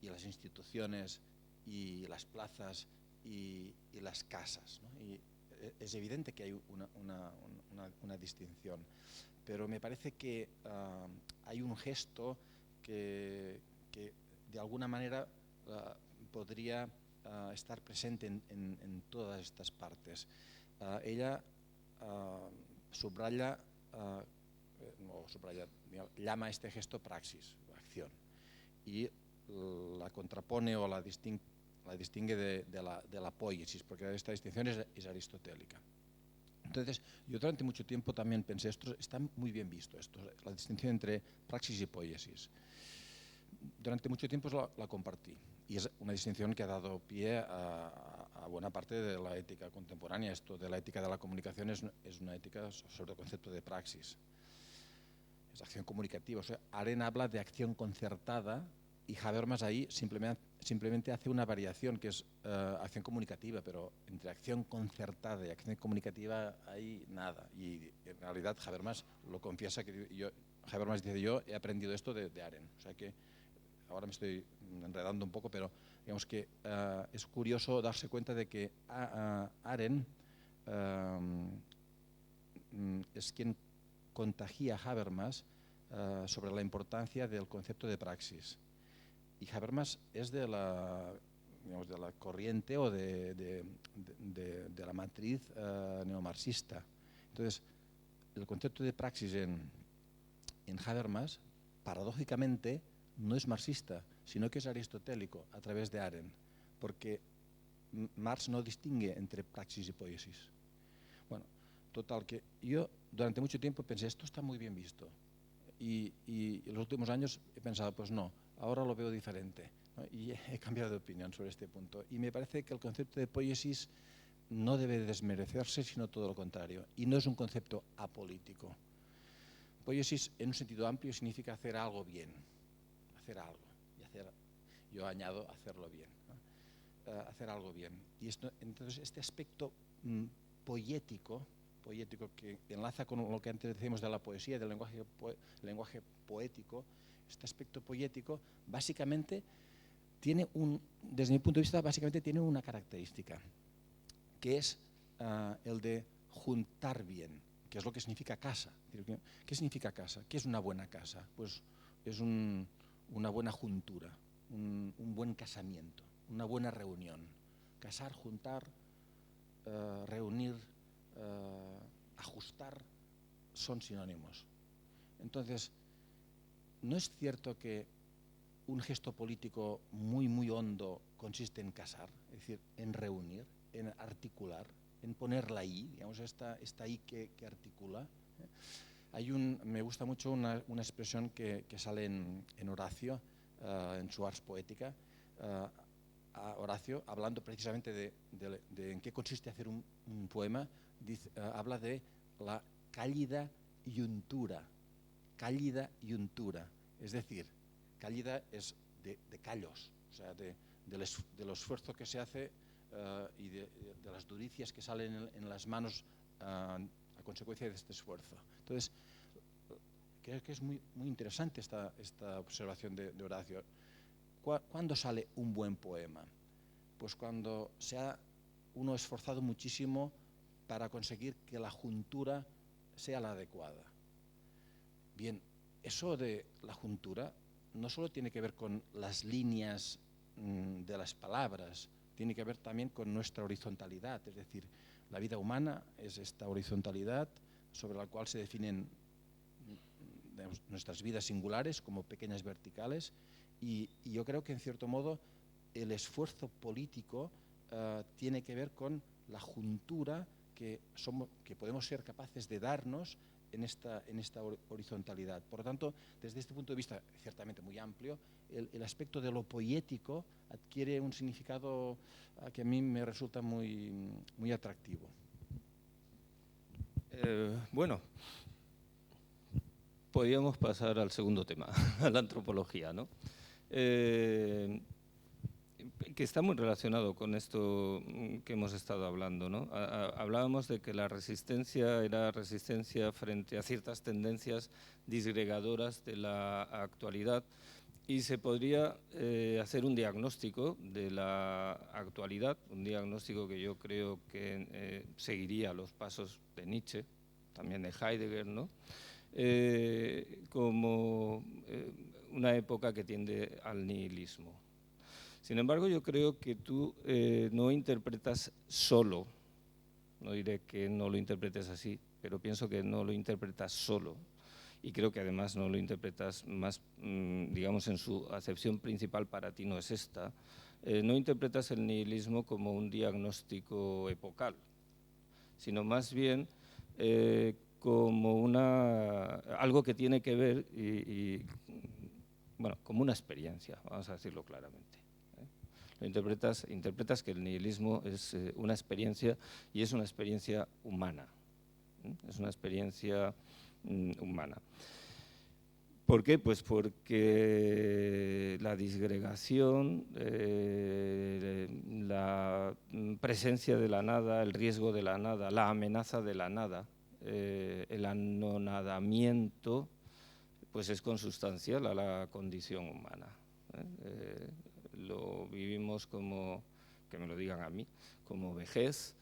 y las instituciones y las plazas y las casas, ¿no? Y es evidente que hay una distinción, pero me parece que hay un gesto que de alguna manera podría estar presente en todas estas partes. Ella llama a este gesto praxis, acción, y la contrapone o la distingue de la poiesis, porque esta distinción es aristotélica. Entonces, yo durante mucho tiempo también pensé, esto está muy bien visto, la distinción entre praxis y poiesis. Durante mucho tiempo la compartí, y es una distinción que ha dado pie a buena parte de la ética contemporánea. Esto de la ética de la comunicación es una ética sobre el concepto de praxis. Es acción comunicativa. O sea, Arendt habla de acción concertada y Habermas ahí simplemente hace una variación que es acción comunicativa, pero entre acción concertada y acción comunicativa hay nada. Y en realidad Habermas lo confiesa, Habermas dice, yo he aprendido esto de Arendt. O sea que ahora me estoy enredando un poco, pero digamos que es curioso darse cuenta de que Arendt es quien contagia a Habermas sobre la importancia del concepto de praxis. Y Habermas es de la corriente o de la matriz neomarxista. Entonces, el concepto de praxis en Habermas, paradójicamente, no es marxista, sino que es aristotélico a través de Arendt, porque Marx no distingue entre praxis y poiesis. Bueno, total, que yo durante mucho tiempo pensé, esto está muy bien visto, y en los últimos años he pensado, pues no, ahora lo veo diferente, ¿no? Y he cambiado de opinión sobre este punto, y me parece que el concepto de poiesis no debe desmerecerse, sino todo lo contrario, y no es un concepto apolítico. Poiesis, en un sentido amplio, significa hacer algo bien, hacer algo, y yo añado hacerlo bien, ¿no? Hacer algo bien. Y entonces este aspecto poético que enlaza con lo que antes decíamos de la poesía, del lenguaje poético, este aspecto poético básicamente tiene desde mi punto de vista, básicamente tiene una característica, que es el de juntar bien, que es lo que significa casa. ¿Qué significa casa? ¿Qué es una buena casa? Pues es una buena juntura, un buen casamiento, una buena reunión. Casar, juntar, reunir, ajustar, son sinónimos. Entonces, ¿no es cierto que un gesto político muy, muy hondo consiste en casar, es decir, en reunir, en articular, en poner la I, digamos, esta I que articula? Me gusta mucho una expresión que sale en Horacio, en su Ars Poética. Horacio, hablando precisamente de en qué consiste hacer un poema, habla de la cállida iuntura. Cállida iuntura, es decir, cállida es de callos, o sea, del esfuerzo que se hace y de las duricias que salen en las manos a consecuencia de este esfuerzo. Entonces, creo que es muy, muy interesante esta observación de Horacio. ¿Cuándo sale un buen poema? Pues cuando se ha uno esforzado muchísimo para conseguir que la juntura sea la adecuada. Bien, eso de la juntura no solo tiene que ver con las líneas de las palabras, tiene que ver también con nuestra horizontalidad, es decir, la vida humana es esta horizontalidad sobre la cual se definen nuestras vidas singulares como pequeñas verticales, y yo creo que en cierto modo el esfuerzo político tiene que ver con la juntura que podemos ser capaces de darnos en esta horizontalidad. Por lo tanto, desde este punto de vista ciertamente muy amplio, el aspecto de lo poético adquiere un significado que a mí me resulta muy, muy atractivo. Bueno, podríamos pasar al segundo tema, a la antropología, ¿no? que está muy relacionado con esto que hemos estado hablando, ¿no? Hablábamos de que la resistencia era resistencia frente a ciertas tendencias disgregadoras de la actualidad, y se podría hacer un diagnóstico de la actualidad, un diagnóstico que yo creo que seguiría los pasos de Nietzsche, también de Heidegger, ¿no? Como una época que tiende al nihilismo. Sin embargo, yo creo que tú no interpretas solo, no diré que no lo interpretes así, pero pienso que no lo interpretas solo, y creo que además no lo interpretas más, digamos, en su acepción principal para ti no es esta. No interpretas el nihilismo como un diagnóstico epocal, sino más bien como algo que tiene que ver, bueno, como una experiencia, vamos a decirlo claramente. Interpretas que el nihilismo es una experiencia, y es una experiencia humana. Es una experiencia humana. ¿Por qué? Pues porque la disgregación, la presencia de la nada, el riesgo de la nada, la amenaza de la nada, el anonadamiento, pues es consustancial a la condición humana. Lo vivimos como, que me lo digan a mí, como vejez,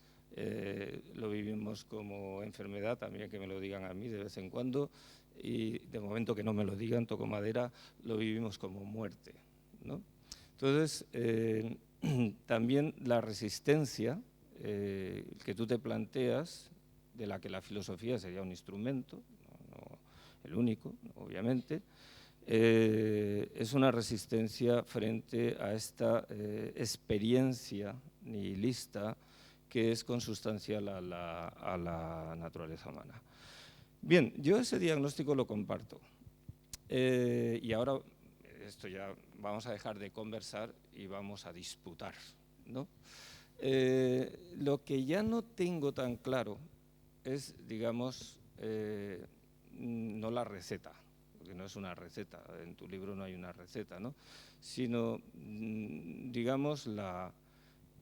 lo vivimos como enfermedad también, que me lo digan a mí de vez en cuando, y de momento que no me lo digan, toco madera, lo vivimos como muerte, ¿no? Entonces, también la resistencia que tú te planteas, de la que la filosofía sería un instrumento, no el único, obviamente, es una resistencia frente a esta experiencia nihilista que es consustancial a la naturaleza humana. Bien, yo ese diagnóstico lo comparto. Y ahora, esto ya vamos a dejar de conversar y vamos a disputar, ¿no? Lo que ya no tengo tan claro es, digamos, no la receta, porque no es una receta, en tu libro no hay una receta, ¿no? Sino, digamos,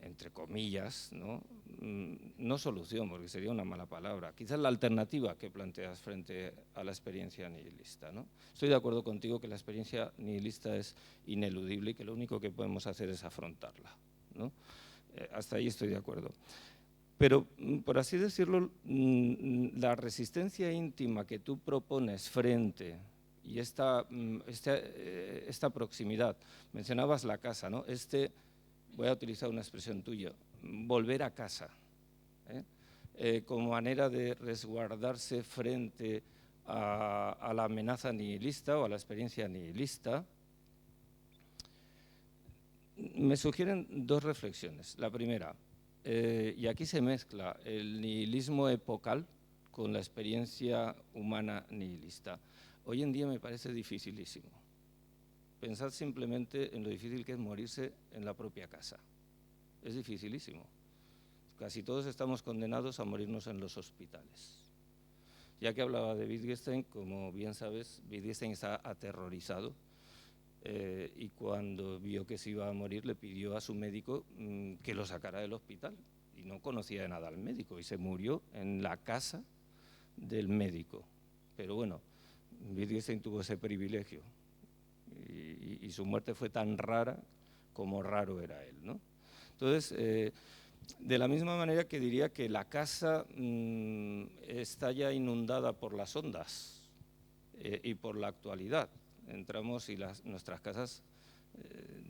entre comillas, ¿no? No solución, porque sería una mala palabra, quizás la alternativa que planteas frente a la experiencia nihilista, ¿no? Estoy de acuerdo contigo que la experiencia nihilista es ineludible y que lo único que podemos hacer es afrontarla, ¿no? Hasta ahí estoy de acuerdo. Pero, por así decirlo, la resistencia íntima que tú propones frente, y esta proximidad, mencionabas la casa, ¿no? Voy a utilizar una expresión tuya, volver a casa, como manera de resguardarse frente a la amenaza nihilista o a la experiencia nihilista, me sugieren dos reflexiones. La primera, y aquí se mezcla el nihilismo epocal con la experiencia humana nihilista. Hoy en día me parece dificilísimo. Pensad simplemente en lo difícil que es morirse en la propia casa. Es dificilísimo. Casi todos estamos condenados a morirnos en los hospitales. Ya que hablaba de Wittgenstein, como bien sabes, Wittgenstein está aterrorizado. Y cuando vio que se iba a morir le pidió a su médico que lo sacara del hospital, y no conocía de nada al médico y se murió en la casa del médico. Pero bueno, Wittgenstein tuvo ese privilegio y su muerte fue tan rara como raro era él, ¿no? Entonces, de la misma manera que diría que la casa está ya inundada por las ondas y por la actualidad. Entramos y nuestras casas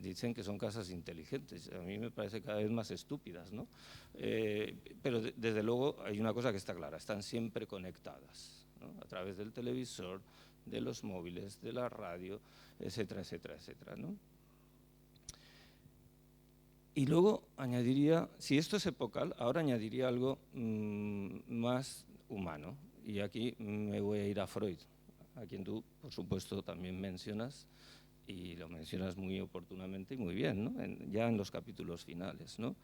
dicen que son casas inteligentes. A mí me parece cada vez más estúpidas, ¿no? Pero desde luego hay una cosa que está clara, están siempre conectadas, ¿no? A través del televisor, de los móviles, de la radio, etcétera, etcétera, etcétera, ¿no? Y luego añadiría, si esto es epocal, ahora añadiría algo más humano, y aquí me voy a ir a Freud, a quien tú, por supuesto, también mencionas, y lo mencionas muy oportunamente y muy bien, ¿no? Ya en los capítulos finales, ¿no?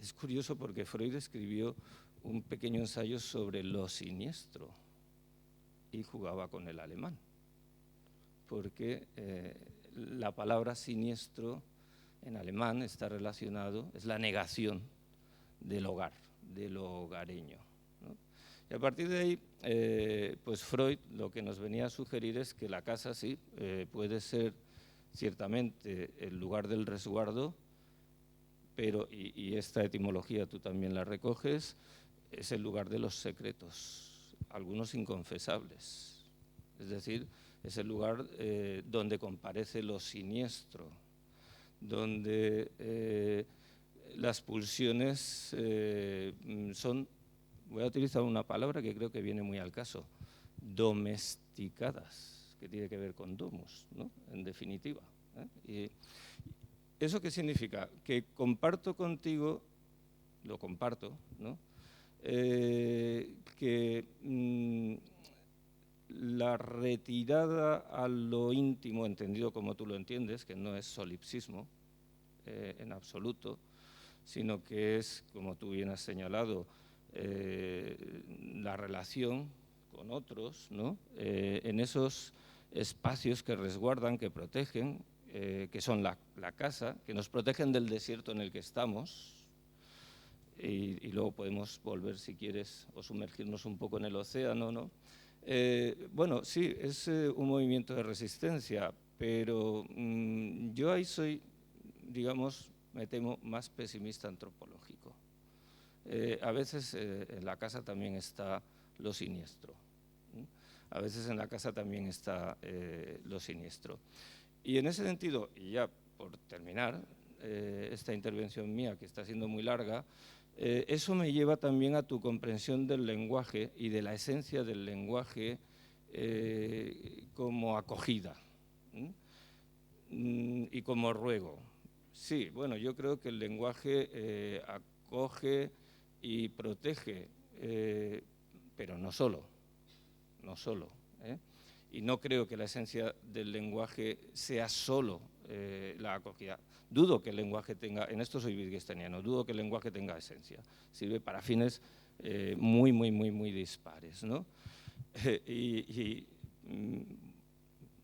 Es curioso porque Freud escribió un pequeño ensayo sobre lo siniestro y jugaba con el alemán, porque la palabra siniestro en alemán está relacionado, es la negación del hogar, de lo hogareño, ¿no? Y a partir de ahí, pues Freud lo que nos venía a sugerir es que la casa sí puede ser ciertamente el lugar del resguardo, pero, y esta etimología tú también la recoges, es el lugar de los secretos, algunos inconfesables. Es decir, es el lugar donde comparece lo siniestro, donde las pulsiones son, voy a utilizar una palabra que creo que viene muy al caso, domesticadas, que tiene que ver con domus, ¿no? En definitiva. Y ¿eso qué significa? Que comparto contigo, lo comparto, ¿no? Que la retirada a lo íntimo, entendido como tú lo entiendes, que no es solipsismo en absoluto, sino que es, como tú bien has señalado, la relación con otros, ¿no? En esos espacios que resguardan, que protegen, que son la casa, que nos protegen del desierto en el que estamos, y luego podemos volver, si quieres, o sumergirnos un poco en el océano, ¿no? Bueno, sí, es un movimiento de resistencia, pero yo ahí soy, digamos, me temo, más pesimista antropológico. A veces en la casa también está lo siniestro. A veces en la casa también está lo siniestro. Y en ese sentido, y ya por terminar esta intervención mía, que está siendo muy larga, eso me lleva también a tu comprensión del lenguaje y de la esencia del lenguaje como acogida y como ruego. Sí, bueno, yo creo que el lenguaje acoge y protege, pero no solo, no solo. Y no creo que la esencia del lenguaje sea solo la acogida. Dudo que el lenguaje tenga, en esto soy wittgensteiniano, dudo que el lenguaje tenga esencia. Sirve para fines muy dispares, ¿no?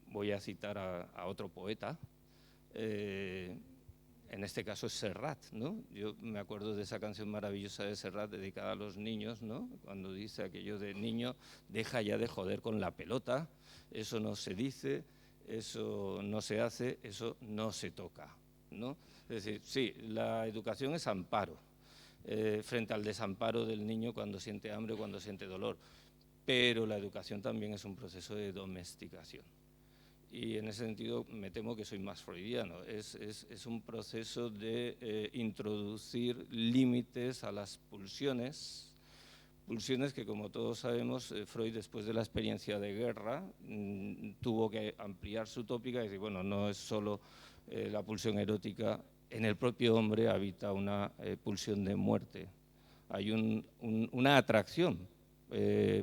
Voy a citar a otro poeta, en este caso es Serrat, ¿no? Yo me acuerdo de esa canción maravillosa de Serrat dedicada a los niños, ¿no? Cuando dice aquello de niño, deja ya de joder con la pelota, eso no se dice, eso no se hace, eso no se toca, ¿no? Es decir, sí, la educación es amparo frente al desamparo del niño cuando siente hambre o cuando siente dolor, pero la educación también es un proceso de domesticación. Y en ese sentido me temo que soy más freudiano. Es un proceso de introducir límites a las pulsiones que, como todos sabemos, Freud, después de la experiencia de guerra, tuvo que ampliar su tópica y decir, bueno, no es solo la pulsión erótica, en el propio hombre habita una pulsión de muerte. Hay una atracción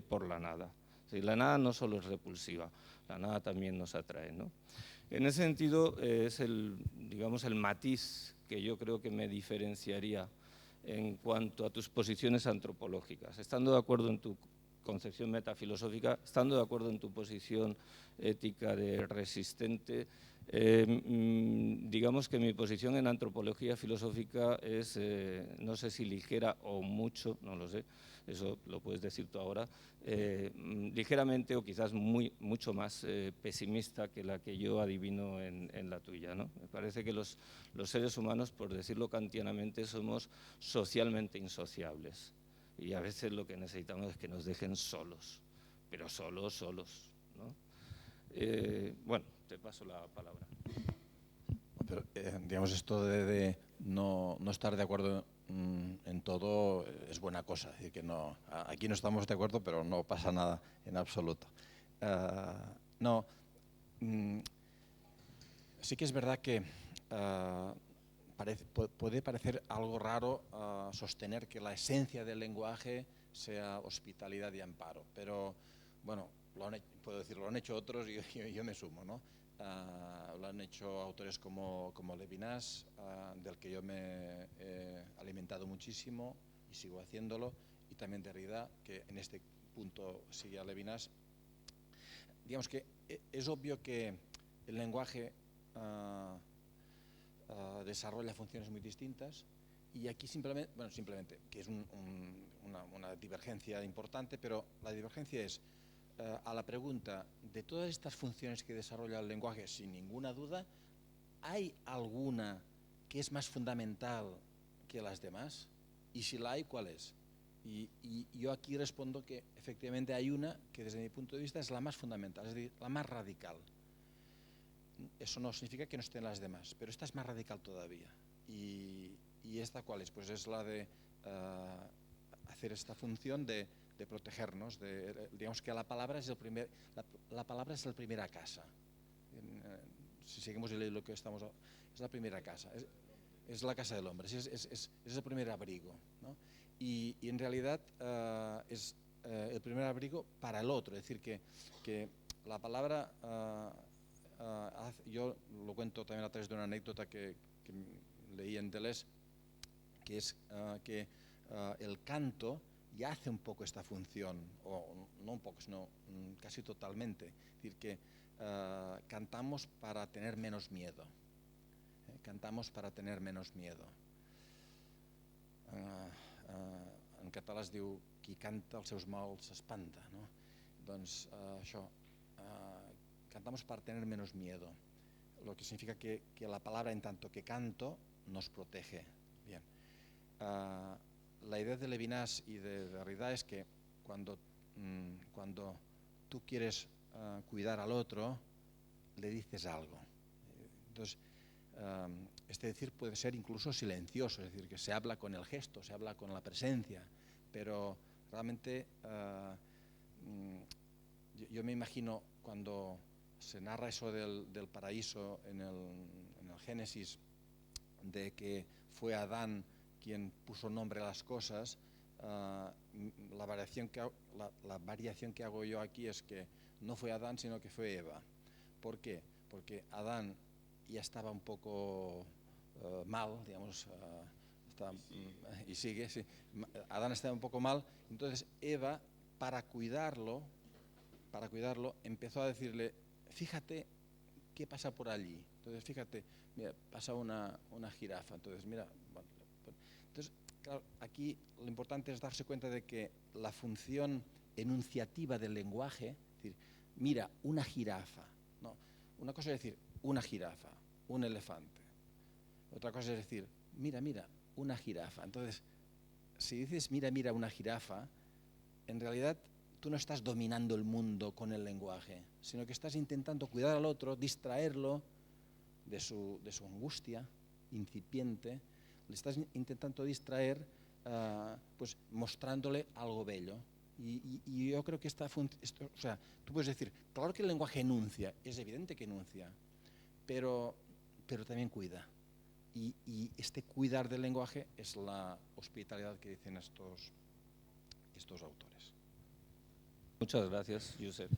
por la nada. Es decir, la nada no solo es repulsiva, la nada también nos atrae, ¿no? En ese sentido es digamos, el matiz que yo creo que me diferenciaría en cuanto a tus posiciones antropológicas. Estando de acuerdo en tu concepción metafilosófica, estando de acuerdo en tu posición ética de resistente, digamos que mi posición en antropología filosófica es, no sé si ligera o mucho, no lo sé, eso lo puedes decir tú ahora, ligeramente o quizás mucho más pesimista que la que yo adivino en la tuya, ¿no? Me parece que los seres humanos, por decirlo kantianamente, somos socialmente insociables y a veces lo que necesitamos es que nos dejen solos, pero solos, ¿no? Bueno, te paso la palabra. Pero, digamos, esto de no estar de acuerdo en todo es buena cosa. Es decir, que no, aquí no estamos de acuerdo, pero no pasa nada en absoluto. Sí que es verdad que puede parecer algo raro sostener que la esencia del lenguaje sea hospitalidad y amparo, pero bueno, puedo decir, lo han hecho otros y yo me sumo, ¿no? Lo han hecho autores como Levinas, del que yo me he alimentado muchísimo y sigo haciéndolo, y también Derrida, que en este punto sigue a Levinas. Digamos que es obvio que el lenguaje desarrolla funciones muy distintas. Y aquí simplemente, que es una divergencia importante, pero la divergencia es a la pregunta de todas estas funciones que desarrolla el lenguaje, sin ninguna duda, ¿hay alguna que es más fundamental que las demás? Y si la hay, ¿cuál es? Y yo aquí respondo que efectivamente hay una que desde mi punto de vista es la más fundamental, es decir, la más radical. Eso no significa que no estén las demás, pero esta es más radical todavía. ¿Y esta cuál es? Pues es la de hacer esta función de protegernos. Digamos que la palabra es la palabra es la primera casa. Si seguimos lo que estamos, es la primera casa. Es la casa del hombre, es el primer abrigo, ¿no? Y en realidad es el primer abrigo para el otro, es decir, que la palabra, yo lo cuento también a través de una anécdota que leí en Deleuze, que es que el canto ya hace un poco esta función, o no un poco, sino casi totalmente, es decir, que cantamos para tener menos miedo. Cantamos para tener menos miedo. En català es diu qui canta els seus mals s'espanta, no? Doncs això, cantamos para tener menos miedo, lo que significa que la palabra en tanto que canto nos protege. Bien. La idea de Levinas y de Derrida es que cuando tú quieres cuidar al otro, le dices algo. Entonces, este decir puede ser incluso silencioso, es decir, que se habla con el gesto, se habla con la presencia, pero realmente yo me imagino cuando se narra eso del paraíso en el Génesis, de que fue Adán quien puso nombre a las cosas, la variación que hago yo aquí es que no fue Adán, sino que fue Eva. ¿Por qué? Porque Adán ya estaba un poco mal, digamos, y sigue, sí. Adán estaba un poco mal, entonces Eva, para cuidarlo, empezó a decirle, fíjate qué pasa por allí. Entonces, fíjate, mira, pasa una jirafa, entonces, mira, entonces, claro, aquí lo importante es darse cuenta de que la función enunciativa del lenguaje, es decir, mira, una jirafa, no, una cosa es decir, una jirafa, un elefante. Otra cosa es decir, mira, una jirafa. Entonces, si dices mira, una jirafa, en realidad tú no estás dominando el mundo con el lenguaje, sino que estás intentando cuidar al otro, distraerlo de su angustia incipiente, le estás intentando distraer pues mostrándole algo bello. Y yo creo que o sea, tú puedes decir, claro que el lenguaje enuncia, es evidente que enuncia, pero también cuida. Y este cuidar del lenguaje es la hospitalidad que dicen estos autores. Muchas gracias, Josep.